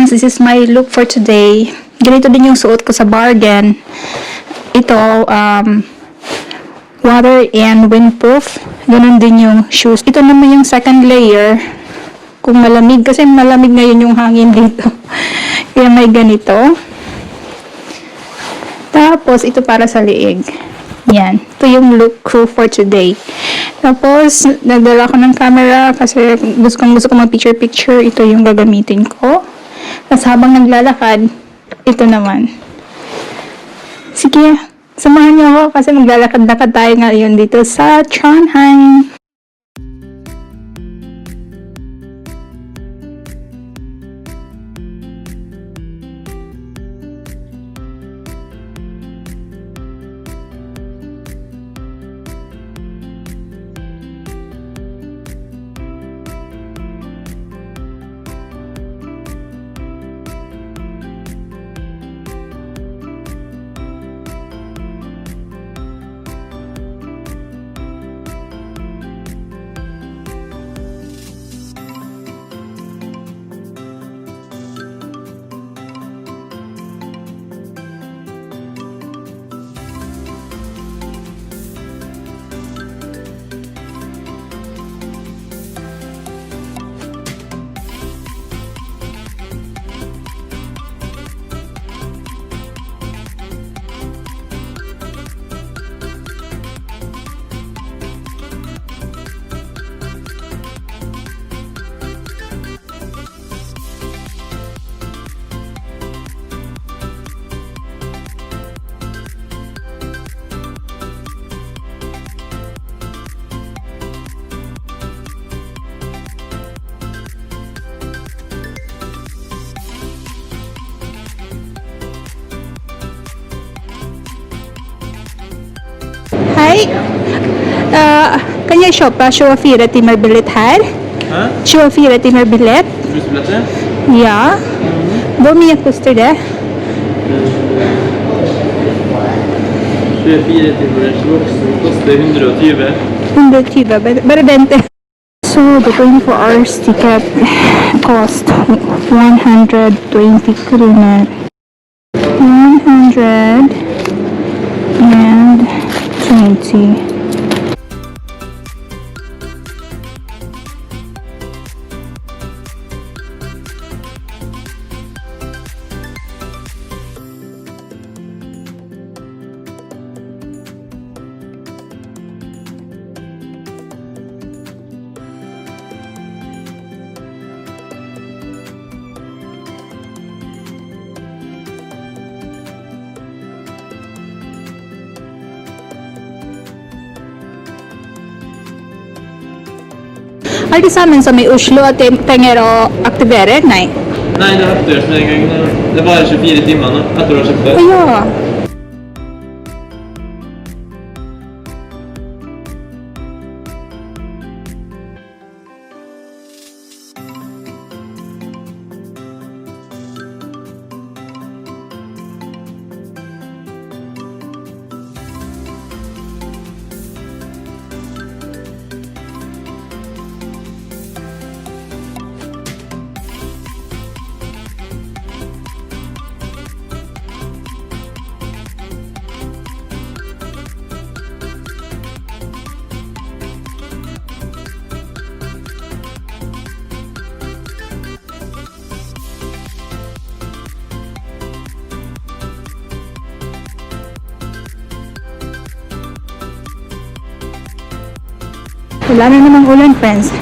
friends, this is my look for today. Ganito din yung suot ko sa bargain. Ito, water and windproof. Ganun din yung shoes. Ito naman yung second layer. Kung malamig, kasi malamig ngayon yung hangin dito. Kaya may ganito. Tapos, ito para sa liig. Yan. Ito yung look ko for today. Tapos, nagdala ko ng camera kasi gusto ko mag-picture-picture. Ito yung gagamitin ko. Tapos, habang naglalakad, ito naman. Sige, samahan niyo ako kasi maglalakad-lakad tayo ngayon dito sa Trondheim. Hej! Kan jag köpa 24 timmar biljett här? 24 timmar biljett? Bussbiljetter? Ja. Hur mycket kostar det? 24 timmars voksen koster 120. 120, bara vänta. So the 24 hours ticket cost 120 kronor. 120. Har det sammen som i Oslo at de trenger å aktivere? Nei. Nei, det aktiveres med en gang. Det er bare 24 timer nå, etter å ha kjøpt det. Å ja. Wala na namang ulan, friends.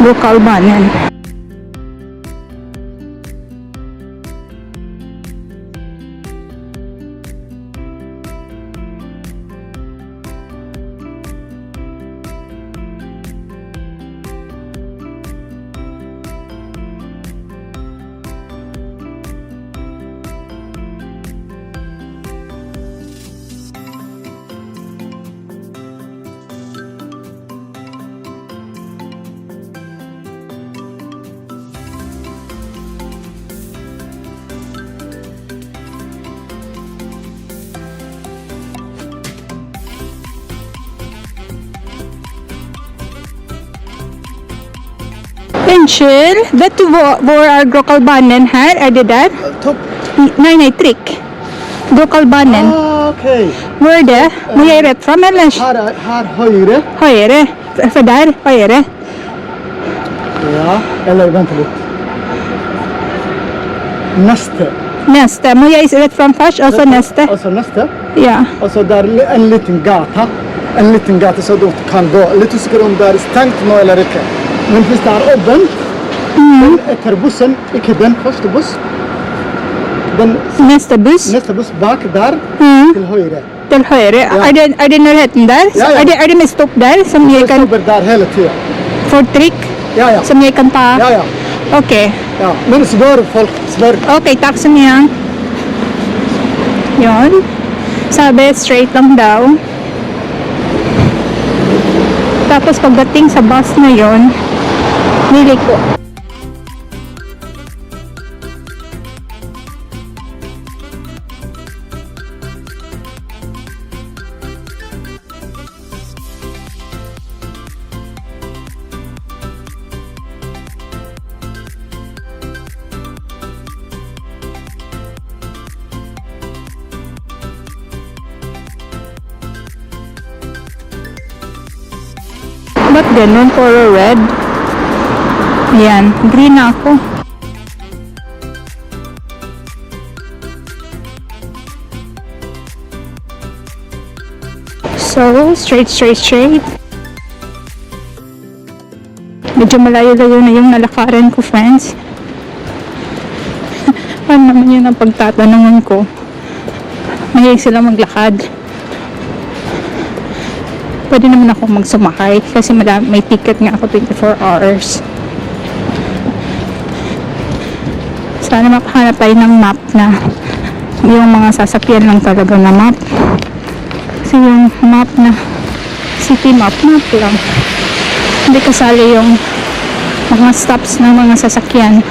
Lokalbanen. Unnskyld, vet du hvor er Grokalbanen her? Er det der? Topp. Nei, trikk. Grokalbanen. Okej. Hvor er det? Må jeg rett fram, eller? Här högre. Høyre. For der, høyre. Ja, eller vänta lite. Nästa. Neste. Må jeg rett fram først, og så neste? Och så nästa. Ja. Och så där en liten gata. En liten gata så du kan gå. Lite osäker om det är stängt nu eller inte. Men finns det här öppen? Den Attribution, inte den första buss. Den Neste buss. nästa buss bak där till höger. Til høyre. Er det nærheten der? Ja, ja. Er det med stopp der, som jeg Jag kan står där hela tiden. få trikk? Ja. Som jeg kan ta? Ja. Ok. Ja. Men svör folk, svör. Okay, takk so niya. Yun. Sabi, straight lang daw. Tapos pagdating sa bus na yon, niliko. Ba't ganun? Puro red? Ayan. Green na ako. So, straight. Medyo malayo-layo na yung nalakaran ko, friends. Paano naman yun ang pagtatanungan ko? Mahilig sila maglakad. Pwede naman ako magsumakay kasi may ticket nga ako 24 hours. Sana makahanap tayo ng map na yung mga sasakyan lang talaga na map. Kasi yung map na city map lang. Hindi kasali yung mga stops ng mga sasakyan.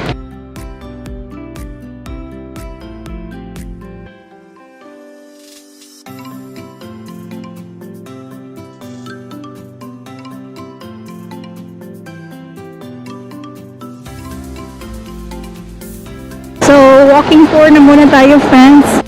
So, walking tour na muna tayo, friends.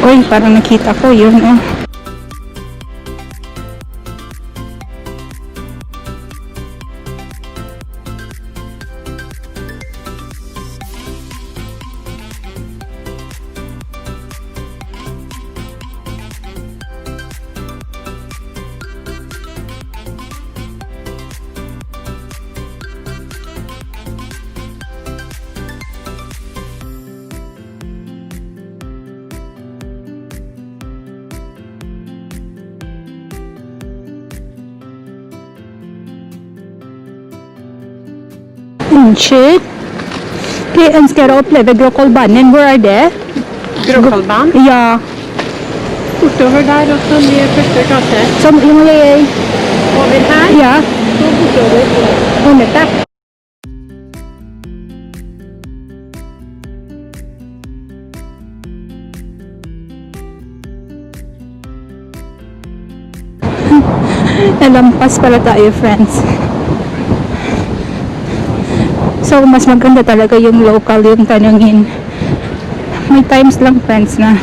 Uy, parang nakita ko yun, oh. Unnskyld. Vi ønsker å oppleve Grokalbanen. Hvor er det? Grokalbanen? Ja. Bortover der, og så ned første klasse. Som yung jeg... Over her, Ja. så bortover. Under det. Nalampas pala tayo, friends. So, mas maganda talaga yung local yung tanungin. May times lang, friends, na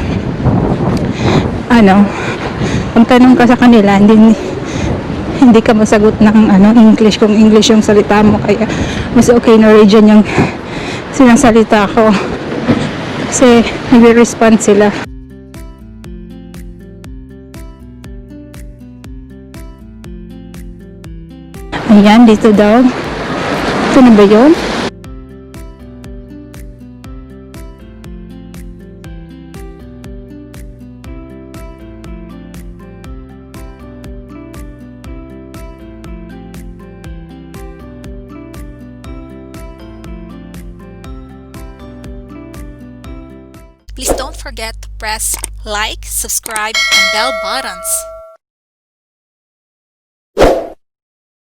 kung tanong ka sa kanila, hindi ka masagot ng English kung English yung salita mo, kaya mas okay Norwegian yung sinasalita ko kasi nagre-respond sila. Ayan, dito daw. Ito na ba yun? Please don't forget to press like, subscribe, and bell buttons.